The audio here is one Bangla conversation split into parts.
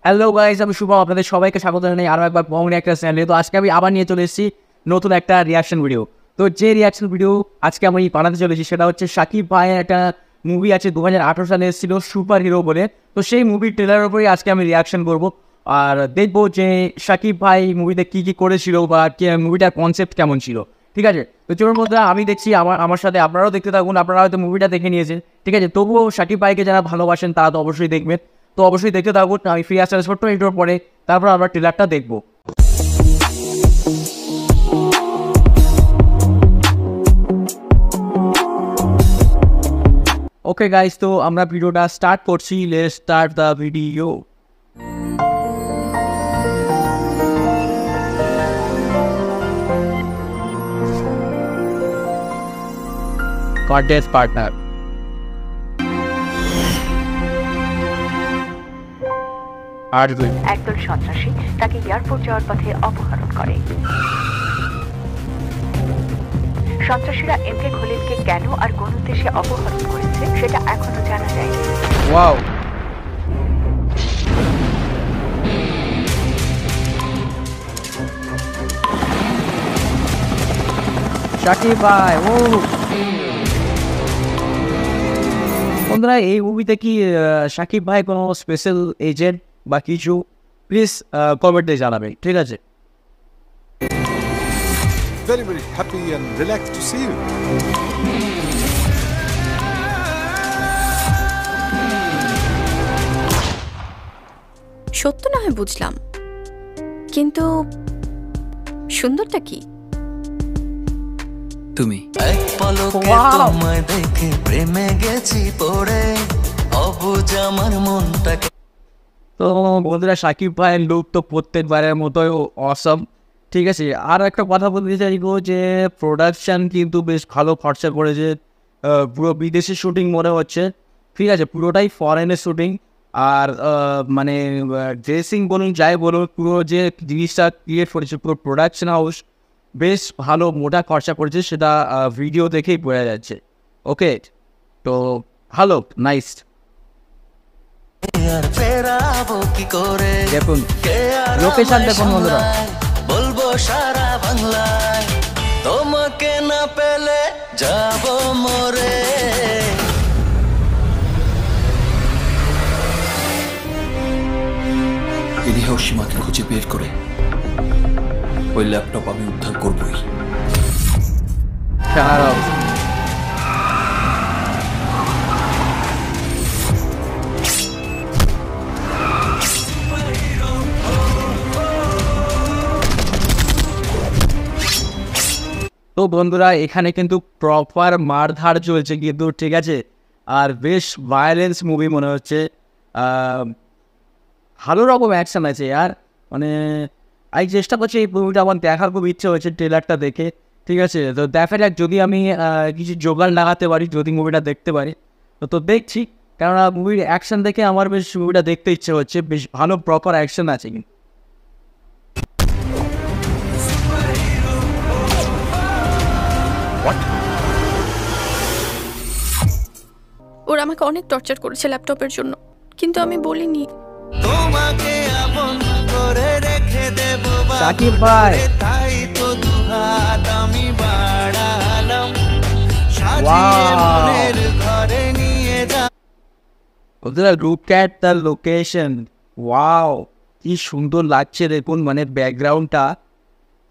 হ্যালো গাইস, আমি শুভম, আপনাদের সবাইকে স্বাগত জানাই আরও একবার বং রিঅ্যাক্টর চ্যানেলে। তো আজকে আমি আবার নিয়ে চলে এসেছি নতুন একটা রিয়াকশন ভিডিও। তো যে রিয়াকশন ভিডিও আজকে আমি বানাতে চলেছি সেটা হচ্ছে শাকিব ভাইয়ের একটা মুভি আছে 2018 সালে এসেছিল সুপার হিরো বলে। তো সেই মুভির ট্রেলারের উপরেই আজকে আমি রিয়াকশন করবো আর দেখবো যে শাকিব ভাই মুভিতে কী কী করেছিল বা মুভিটার কনসেপ্ট কেমন ছিল। ঠিক আছে, তো চলুন বন্ধুরা, আমি দেখছি আমার সাথে আপনারাও দেখতে থাকুন। আপনারা হয়তো মুভিটা দেখে নিয়েছেন, ঠিক আছে, তবুও শাকিব ভাইকে যারা ভালোবাসেন তারা তো অবশ্যই দেখবেন। তো অবশ্যই দেখতে থাকুন। আমি ফ্রি আসলে ছোট্ট ইন্ট্রোর পরে তারপর আমরা ট্রেলারটা দেখবো। ওকে গাইস, তো আমরা ভিডিওটা স্টার্ট করছি। Let's start the video. Contest partner একদল সন্ত্রাসী তাকে এয়ারপোর্ট যাওয়ার পথে অপহরণ করে। সন্ত্রাসীরা এমকে খলিলকে কেন আর কোন উদ্দেশ্যে অপহরণ করেছে সেটা এখনো জানা যায়নি। ওয়াও, শাকিব ভাই। ও বন্ধুরা, এই মুভিতে কি শাকিব ভাই কোনো স্পেশাল এজেন্ট বা কিছু, প্লিজ কমেন্টে জানাবেন, ঠিক আছে? Very happy and relaxed to see you. সত্য না হয় বুঝলাম, কিন্তু সুন্দরটা কি? তুমি এক পলকে তোমায় দেখে প্রেমে গেছি পড়ে, অবুঝ আমার মনটাকে। তো বন্ধুরা, শাকিব ভাইয়ের লুক তো প্রত্যেকবারের মতোই অসম, ঠিক আছে। আর একটা কথা বলতে চাইবো যে প্রোডাকশান কিন্তু বেশ ভালো খরচা করেছে। পুরো বিদেশি শুটিং মনে হচ্ছে, ঠিক আছে, পুরোটাই ফরেনের শুটিং। আর মানে ড্রেসিং বলুন যাই বলুন, পুরো যে জিনিসটা ক্রিয়েট করেছে, পুরো প্রোডাকশন হাউস বেশ ভালো মোটা খরচা করেছে, সেটা ভিডিও দেখেই বোঝা যাচ্ছে। ওকে, তো ভালো, নাইস। দেখুন লোকেশন, দেখুন বন্ধুরা, বলবো সারা বাংলায় তোমাকে না পেলে যাব মরে। সীমাকে খুঁজে বের করে ওই ল্যাপটপ আমি উদ্ধার করবই। তো বন্ধুরা, এখানে কিন্তু প্রপার মারধার চলছে কিন্তু, ঠিক আছে, আর বেশ ভায়োলেন্স মুভি মনে হচ্ছে। ভালো রকম অ্যাকশন আছে আর মানে আমি চেষ্টা করছি এই মুভিটা আমার দেখার খুব ইচ্ছে হয়েছে ট্রেলারটা দেখে, ঠিক আছে। তো দেখা যাক, যদি আমি কিছু জোগাড় লাগাতে পারি, যদি মুভিটা দেখতে পারি তো দেখছি। কেননা মুভির অ্যাকশন দেখে আমার বেশ মুভিটা দেখতে ইচ্ছে হচ্ছে, বেশ ভালো প্রপার অ্যাকশন আছে কিন্তু। ওরা আমাকে অনেক টর্চার করেছে ল্যাপটপের জন্য, কিন্তু আমি বলিনি। তোমাকে আপন করে রেখে দেব শাকিব ভাই, তাই তো দুহাত আমি বাড়ালাম, সাজিয়ে মনের ঘরে নিয়ে যা। বন্ধুরা, look at the location, wow কি সুন্দর লাগছে দেখুন, মানে ব্যাকগ্রাউন্ডটা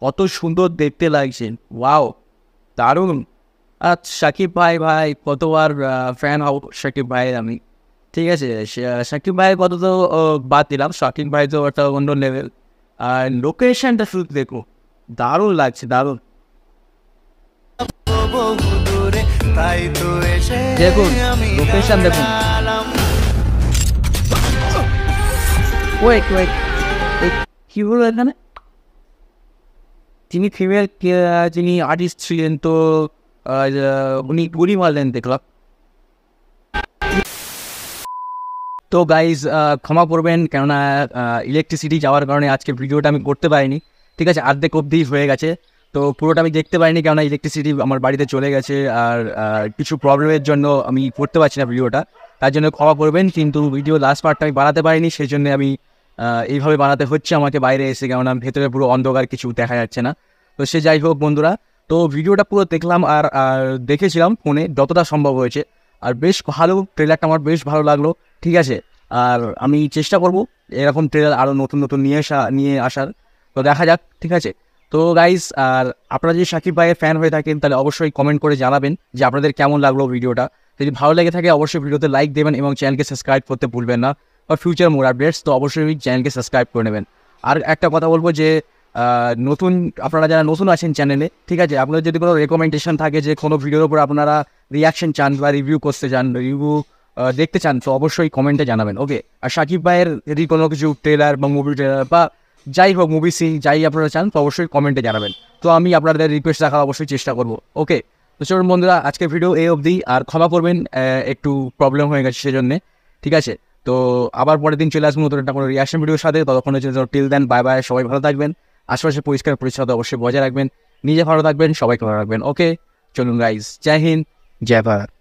কত সুন্দর দেখতে লাগছে, ওয়াও দারুণ। আর শাকিব ভাই কতবার ফ্যান হব শাকিব ভাইয়ের আমি, ঠিক আছে। শাকিব ভাইয়ের কথা তো বাদ দিলাম, শাকিব ভাই তো একটা অন্য লেভেল। আর লোকেশনটা শুধু দেখো, দারুণ লাগছে, দারুণ। দেখুন লোকেশন, দেখুন। ওয়েট কি বলবো এখানে, যিনি ফিমেল যিনি আর্টিস্ট ছিলেন, তো উনি গুলি মারলেন দেখলাম। তো গাইজ ক্ষমা করবেন, কেননা ইলেকট্রিসিটি যাওয়ার কারণে আজকে ভিডিওটা আমি করতে পারিনি, ঠিক আছে। অর্ধেক অবধি হয়ে গেছে, তো পুরোটা আমি দেখতে পারিনি, কেননা ইলেকট্রিসিটি আমার বাড়িতে চলে গেছে। আর কিছু প্রবলেমের জন্য আমি করতে পারছি না ভিডিওটা, তার জন্য ক্ষমা করবেন। কিন্তু ভিডিও লাস্ট পার্টটা আমি বানাতে পারিনি, সেই জন্য আমি এইভাবে বানাতে হচ্ছে আমাকে বাইরে এসে, কেননা ভেতরে পুরো অন্ধকার, কিছু দেখা যাচ্ছে না। তো সে যাই হোক বন্ধুরা, তো ভিডিওটা পুরো দেখলাম আর দেখেছিলাম ফোনে যতটা সম্ভব হয়েছে, আর বেশ ভালো ট্রেলারটা, আমার বেশ ভালো লাগলো। ঠিক আছে, আর আমি চেষ্টা করব এরকম ট্রেলার আরও নতুন নতুন নিয়ে আসার। তো দেখা যাক, ঠিক আছে। তো গাইস, আর আপনারা যদি শাকিব ভাইয়ের ফ্যান হয়ে থাকেন তাহলে অবশ্যই কমেন্ট করে জানাবেন যে আপনাদের কেমন লাগলো ভিডিওটা। যদি ভালো লেগে থাকে অবশ্যই ভিডিওতে লাইক দেবেন এবং চ্যানেলকে সাবস্ক্রাইব করতে ভুলবেন না। আর ফিউচার মোর আপডেটস তো অবশ্যই চ্যানেলকে সাবস্ক্রাইব করে নেবেন। আর একটা কথা বলবো যে নতুন, আপনারা যারা নতুন আছেন চ্যানেলে, ঠিক আছে, আপনাদের যদি কোনো রেকমেন্ডেশন থাকে যে কোনো ভিডিওর উপর আপনারা রিয়াকশন চান বা রিভিউ করতে চান, রিভিউ দেখতে চান, তো অবশ্যই কমেন্টে জানাবেন। ওকে, আর শাকিব ভাইয়ের যদি কোনো কিছু ট্রেলার বা মুভি ট্রেলার বা যাই হোক মুভি সিন যাই আপনারা চান, তো অবশ্যই কমেন্টে জানাবেন। তো আমি আপনাদের রিকোয়েস্ট রাখার অবশ্যই চেষ্টা করবো। ওকে, তো চলুন বন্ধুরা, আজকের ভিডিও এই অবধি, আর ক্ষমা করবেন একটু প্রবলেম হয়ে গেছে সেজন্যে। ঠিক আছে, তো আবার পরের দিন চলে আসবো নতুন একটা কোনো রিয়াকশন ভিডিওর সাথে। ততক্ষণের জন্য টিল দেন, বাই বাই, সবাই ভালো থাকবেন। আশেপাশে পরিষ্কার পরিচ্ছন্নতা অবশ্যই বজায় রাখবেন, নিজে ভালো থাকবেন, সবাইকে ভালো রাখবেন। ওকে, চলুন গাইজ, জয় হিন্দ, জয় ভারত।